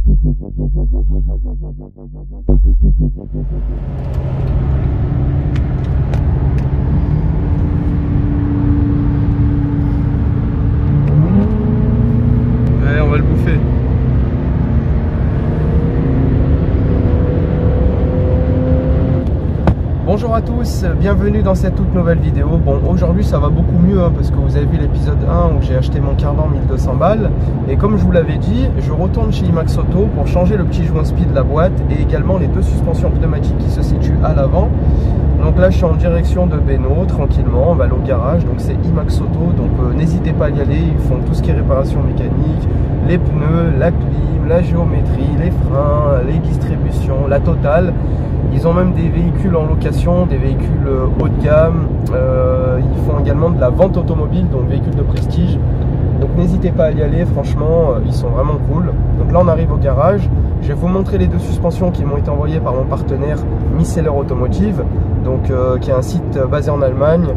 Ouais, on va le bouffer. Bonjour à tous, bienvenue dans cette toute nouvelle vidéo. Bon, aujourd'hui ça va beaucoup mieux hein, parce que vous avez vu l'épisode 1 où j'ai acheté mon cardan 1200 balles. Et comme je vous l'avais dit, je retourne chez IMAX Auto pour changer le petit joint speed de la boîte et également les deux suspensions pneumatiques qui se situent à l'avant. Donc là je suis en direction de Beno, tranquillement, on va aller au garage. Donc c'est IMAX Auto, donc n'hésitez pas à y aller, ils font tout ce qui est réparation mécanique, les pneus, la clim, la géométrie, les freins, les distributions, la totale. Ils ont même des véhicules en location, des véhicules haut de gamme. Ils font également de la vente automobile, donc véhicules de prestige. Donc n'hésitez pas à y aller, franchement, ils sont vraiment cool. Donc là on arrive au garage. Je vais vous montrer les deux suspensions qui m'ont été envoyées par mon partenaire Miseller Automotive, donc, qui est un site basé en Allemagne.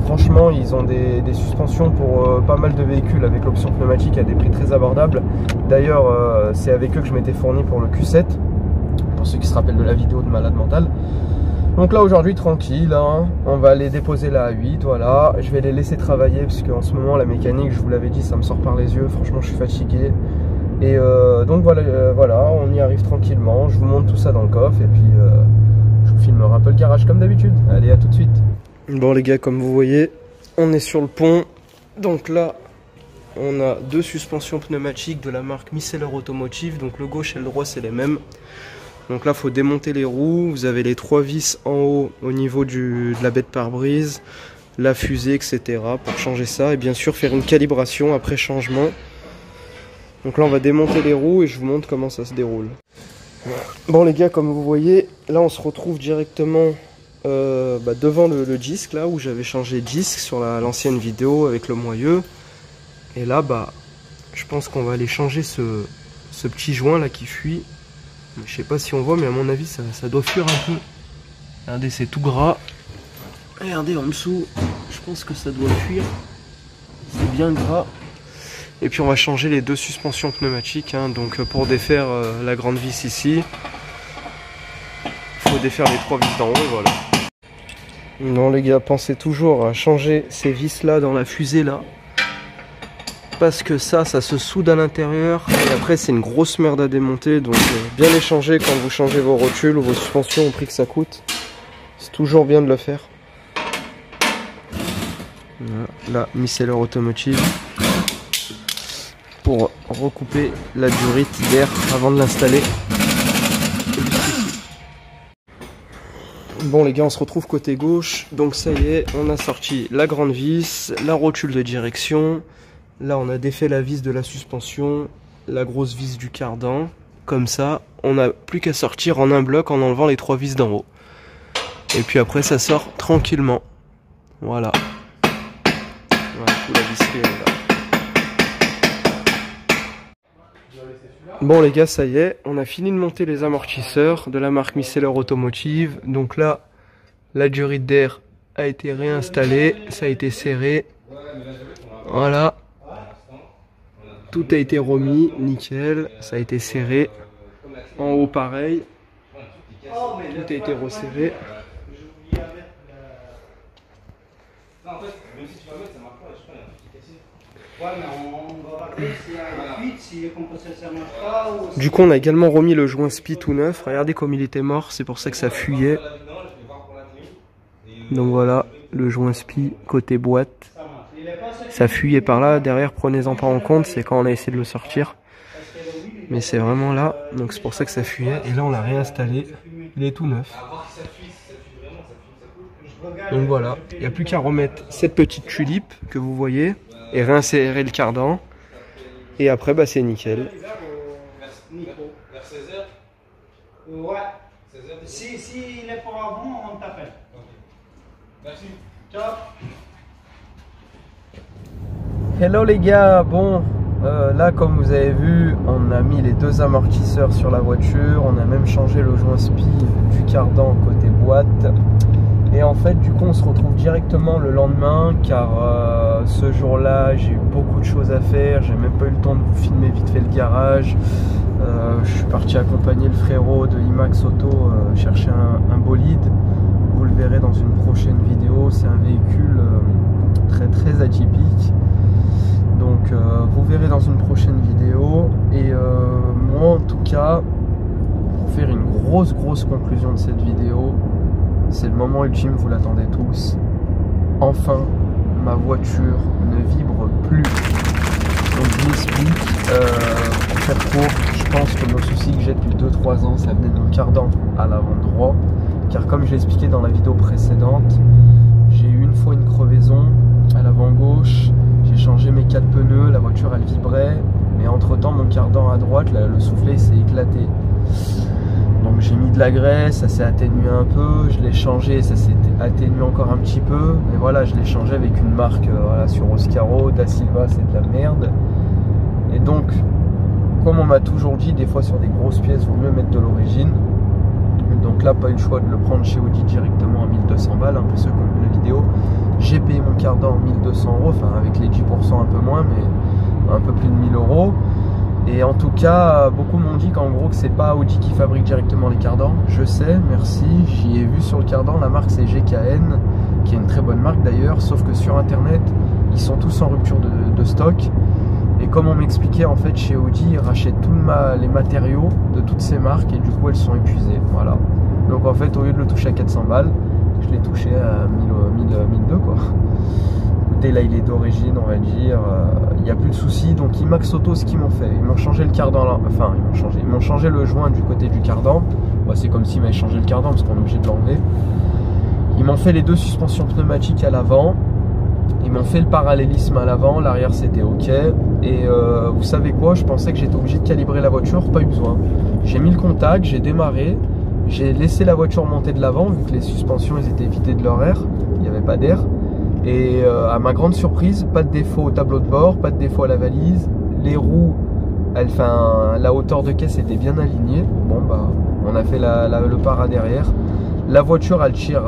Franchement, ils ont des suspensions pour pas mal de véhicules avec l'option pneumatique à des prix très abordables. D'ailleurs, c'est avec eux que je m'étais fourni pour le Q7. Pour ceux qui se rappellent de la vidéo de Malade Mental. Donc là aujourd'hui tranquille, hein, on va aller déposer la A8, voilà. Je vais les laisser travailler parce qu'en ce moment la mécanique, je vous l'avais dit, ça me sort par les yeux. Franchement je suis fatigué. Et donc voilà, on y arrive tranquillement. Je vous montre tout ça dans le coffre et puis je vous filmerai un peu le garage comme d'habitude. Allez, à tout de suite. Bon les gars, comme vous voyez, on est sur le pont. Donc là on a deux suspensions pneumatiques de la marque Miseller Automotive. Donc le gauche et le droit c'est les mêmes. Donc là, il faut démonter les roues. Vous avez les trois vis en haut au niveau de la baie de pare-brise, la fusée, etc. pour changer ça. Et bien sûr, faire une calibration après changement. Donc là, on va démonter les roues et je vous montre comment ça se déroule. Bon les gars, comme vous voyez, là, on se retrouve directement devant le disque, là où j'avais changé de disque sur l'ancienne vidéo avec le moyeu. Et là, je pense qu'on va aller changer ce petit joint là qui fuit. Je sais pas si on voit, mais à mon avis ça doit fuir un peu. Regardez, c'est tout gras. Regardez en dessous, je pense que ça doit fuir. C'est bien gras. Et puis on va changer les deux suspensions pneumatiques, hein. Donc pour défaire la grande vis ici, il faut défaire les trois vis d'en haut, voilà. Non les gars, pensez toujours à changer ces vis là dans la fusée là, parce que ça se soude à l'intérieur et après c'est une grosse merde à démonter. Donc bien les changer quand vous changez vos rotules ou vos suspensions au prix que ça coûte. C'est toujours bien de le faire. Voilà, là Miseller Automotive pour recouper la durite d'air avant de l'installer. Bon les gars, on se retrouve côté gauche. Donc ça y est, on a sorti la grande vis, la rotule de direction. Là, on a défait la vis de la suspension, la grosse vis du cardan. Comme ça, on n'a plus qu'à sortir en un bloc en enlevant les trois vis d'en haut. Et puis après, ça sort tranquillement. Voilà. Voilà, tout la visserie est là. Bon les gars, ça y est, on a fini de monter les amortisseurs de la marque Miseller Automotive. Donc là, la durite d'air a été réinstallée, ça a été serré. Voilà. Tout a été remis, nickel, ça a été serré. En haut pareil. Tout a été resserré. Du coup on a également remis le joint spi tout neuf. Regardez comme il était mort, c'est pour ça que ça fuyait. Donc voilà, le joint spi côté boîte. Ça fuyait par là, derrière prenez-en pas en compte, c'est quand on a essayé de le sortir. Mais c'est vraiment là, donc c'est pour ça que ça fuyait. Et là on l'a réinstallé, il est tout neuf. Donc voilà, il n'y a plus qu'à remettre cette petite tulipe que vous voyez et réinsérer le cardan. Et après c'est nickel. Ouais. Si il est pour avant, on t'appelle. Merci. Ciao. Hello les gars, bon là comme vous avez vu, on a mis les deux amortisseurs sur la voiture, on a même changé le joint spi du cardan côté boîte. Et en fait du coup on se retrouve directement le lendemain car ce jour là j'ai eu beaucoup de choses à faire, j'ai même pas eu le temps de vous filmer vite fait le garage. je suis parti accompagner le frérot de IMAX Auto chercher un bolide. Vous le verrez dans une prochaine vidéo. C'est un véhicule très atypique. Donc vous verrez dans une prochaine vidéo. Et moi en tout cas, pour faire une grosse conclusion de cette vidéo, c'est le moment ultime, vous l'attendez tous. Enfin, ma voiture ne vibre plus. Donc je m'explique, pour faire court, je pense que le souci que j'ai depuis 2-3 ans, ça venait de mon cardan à l'avant droit. Car comme je l'ai expliqué dans la vidéo précédente, j'ai eu une fois une crevaison à l'avant gauche, j'ai changé mes 4 pneus, la voiture elle vibrait, mais entre temps mon cardan à droite, le soufflet s'est éclaté. Donc j'ai mis de la graisse, ça s'est atténué un peu, je l'ai changé, ça s'est atténué encore un petit peu, mais voilà, je l'ai changé avec une marque voilà, sur Oscaro, Da Silva, c'est de la merde. Et donc, comme on m'a toujours dit, des fois sur des grosses pièces, il vaut mieux mettre de l'origine. Donc là, pas eu le choix de le prendre chez Audi directement à 1200 balles, hein, pour ceux qui ont vu la vidéo. J'ai payé mon cardan 1200 €, enfin avec les 10% un peu moins, mais un peu plus de 1000 €. Et en tout cas, beaucoup m'ont dit qu'en gros que c'est pas Audi qui fabrique directement les cardans. Je sais, merci, j'y ai vu sur le cardan, la marque c'est GKN, qui est une très bonne marque d'ailleurs, sauf que sur internet, ils sont tous en rupture de stock. Et comme on m'expliquait, en fait chez Audi, ils rachètent tous les matériaux de toutes ces marques et du coup elles sont épuisées, voilà. Donc en fait, au lieu de le toucher à 400 balles, je l'ai touché à 1002 quoi. Écoutez, là il est d'origine, on va dire, il n'y a plus de soucis. Donc IMAX Auto, ce qu'ils m'ont fait, ils m'ont changé le cardan là, enfin ils m'ont changé le joint du côté du cardan. Bah, c'est comme s'ils m'avaient changé le cardan parce qu'on est obligé de l'enlever. Ils m'ont fait les 2 suspensions pneumatiques à l'avant. Ils m'ont fait le parallélisme à l'avant, l'arrière c'était ok. Et vous savez quoi, je pensais que j'étais obligé de calibrer la voiture, pas eu besoin. J'ai mis le contact, j'ai démarré, j'ai laissé la voiture monter de l'avant, vu que les suspensions elles étaient vidées de leur air, il n'y avait pas d'air. Et à ma grande surprise, pas de défaut au tableau de bord, pas de défaut à la valise, les roues, la hauteur de caisse était bien alignée. Bon bah, on a fait le para derrière. La voiture elle tire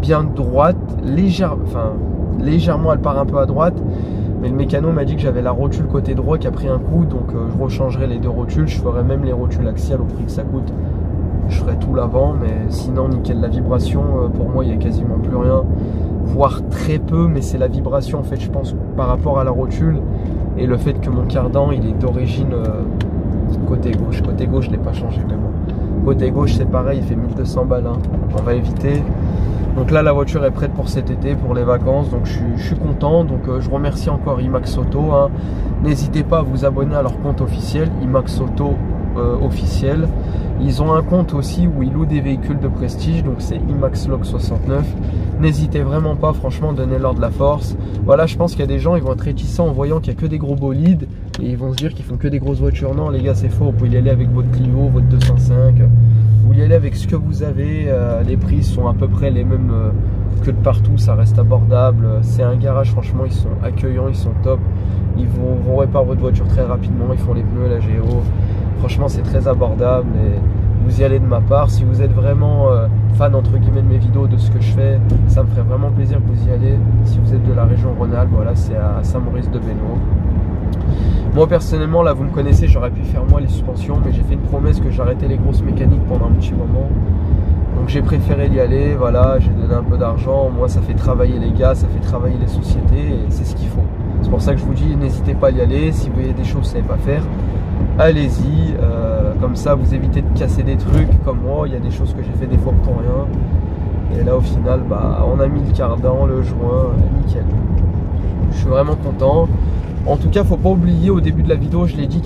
bien droite, légèrement elle part un peu à droite, mais le mécano m'a dit que j'avais la rotule côté droit qui a pris un coup, donc je rechangerai les 2 rotules, je ferai même les rotules axiales au prix que ça coûte, je ferai tout l'avant, mais sinon nickel. La vibration pour moi il n'y a quasiment plus rien, voire très peu, mais c'est la vibration en fait je pense par rapport à la rotule et le fait que mon cardan il est d'origine côté gauche je l'ai pas changé, mais bon, côté gauche c'est pareil, il fait 1200 balles, hein. On va éviter. Donc là la voiture est prête pour cet été, pour les vacances, donc je suis content. Donc je remercie encore IMAX Auto, hein. N'hésitez pas à vous abonner à leur compte officiel, IMAX Auto officiel. Ils ont un compte aussi où ils louent des véhicules de prestige, donc c'est IMAXLog69. N'hésitez vraiment pas, franchement, donnez-leur de la force. Voilà, je pense qu'il y a des gens, ils vont être réticents en voyant qu'il n'y a que des gros bolides et ils vont se dire qu'ils font que des grosses voitures. Non les gars, c'est faux, vous pouvez y aller avec votre Clio, votre 205, vous y allez avec ce que vous avez. Les prix sont à peu près les mêmes que de partout, ça reste abordable. C'est un garage, franchement, ils sont accueillants, ils sont top. Ils vont réparer votre voiture très rapidement, ils font les pneus, la géo. Franchement, c'est très abordable et vous y allez de ma part. Si vous êtes vraiment fan entre guillemets de mes vidéos, de ce que je fais, ça me ferait vraiment plaisir que vous y allez. Si vous êtes de la région Rhône-Alpes, voilà, c'est à Saint-Maurice-de-Bénois. Moi personnellement, là vous me connaissez, j'aurais pu faire moi les suspensions, mais j'ai fait une promesse que j'arrêtais les grosses mécaniques pendant un petit moment. Donc j'ai préféré y aller, voilà, j'ai donné un peu d'argent. Moi ça fait travailler les gars, ça fait travailler les sociétés et c'est ce qu'il faut. C'est pour ça que je vous dis, n'hésitez pas à y aller. Si vous voyez des choses que vous ne savez pas faire, allez-y, comme ça vous évitez de casser des trucs comme moi. Il y a des choses que j'ai fait des fois pour rien, et là au final bah, on a mis le cardan, le joint, nickel. Je suis vraiment content. En tout cas, faut pas oublier, au début de la vidéo je l'ai dit,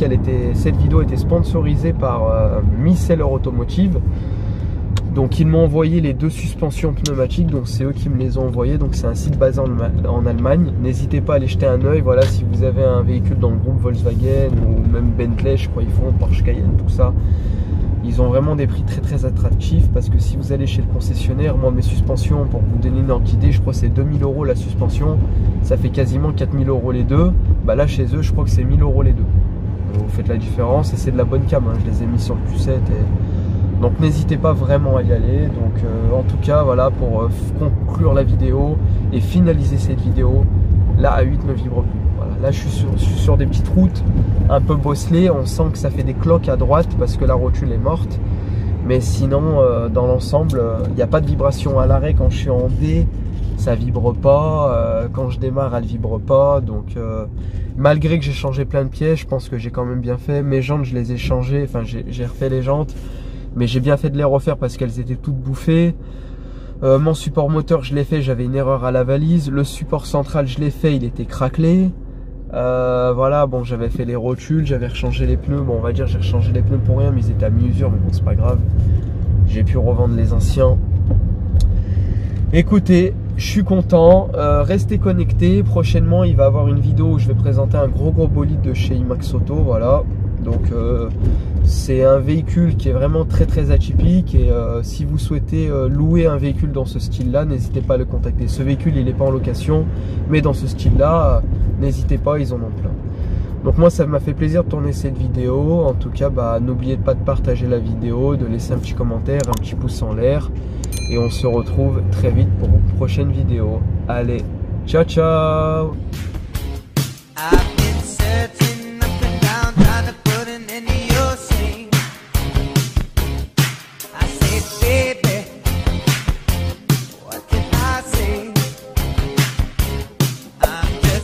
cette vidéo était sponsorisée par Miseller Automotive. Donc ils m'ont envoyé les 2 suspensions pneumatiques, donc c'est eux qui me les ont envoyées. Donc c'est un site basé en Allemagne. N'hésitez pas à aller jeter un oeil. Voilà, si vous avez un véhicule dans le groupe Volkswagen ou même Bentley, je crois ils font, Porsche Cayenne, tout ça, ils ont vraiment des prix très attractifs. Parce que si vous allez chez le concessionnaire, moi mes suspensions, pour vous donner une ordre d'idée, je crois que c'est 2000 € la suspension, ça fait quasiment 4000 € les deux. Bah là chez eux je crois que c'est 1000 € les deux. Vous faites la différence et c'est de la bonne cam, hein. Je les ai mis sur le Q7 et... donc n'hésitez pas vraiment à y aller. Donc en tout cas voilà, pour conclure la vidéo et finaliser cette vidéo, la A8 ne vibre plus. Voilà, là je suis sur des petites routes, un peu bosselé, on sent que ça fait des cloques à droite parce que la rotule est morte. Mais sinon, dans l'ensemble, il n'y a pas de vibration à l'arrêt. Quand je suis en D, ça vibre pas. Quand je démarre, elle vibre pas. Donc, malgré que j'ai changé plein de pièces, je pense que j'ai quand même bien fait. Mes jantes, je les ai changées. Enfin, j'ai refait les jantes. Mais j'ai bien fait de les refaire parce qu'elles étaient toutes bouffées. Mon support moteur, je l'ai fait. J'avais une erreur à la valise. Le support central, je l'ai fait. Il était craquelé. Voilà, bon, j'avais fait les rotules, j'avais rechangé les pneus. Bon, on va dire j'ai rechangé les pneus pour rien, mais ils étaient à mi-usure, mais bon, c'est pas grave. J'ai pu revendre les anciens. Écoutez, je suis content. Restez connectés. Prochainement, il va y avoir une vidéo où je vais présenter un gros bolide de chez IMAX Auto. Voilà. Donc, c'est un véhicule qui est vraiment très atypique. Et si vous souhaitez louer un véhicule dans ce style-là, n'hésitez pas à le contacter. Ce véhicule, il n'est pas en location, mais dans ce style-là, n'hésitez pas, ils en ont plein. Donc moi, ça m'a fait plaisir de tourner cette vidéo. En tout cas, n'oubliez pas de partager la vidéo, de laisser un petit commentaire, un petit pouce en l'air. Et on se retrouve très vite pour une prochaine vidéo. Allez, ciao ciao.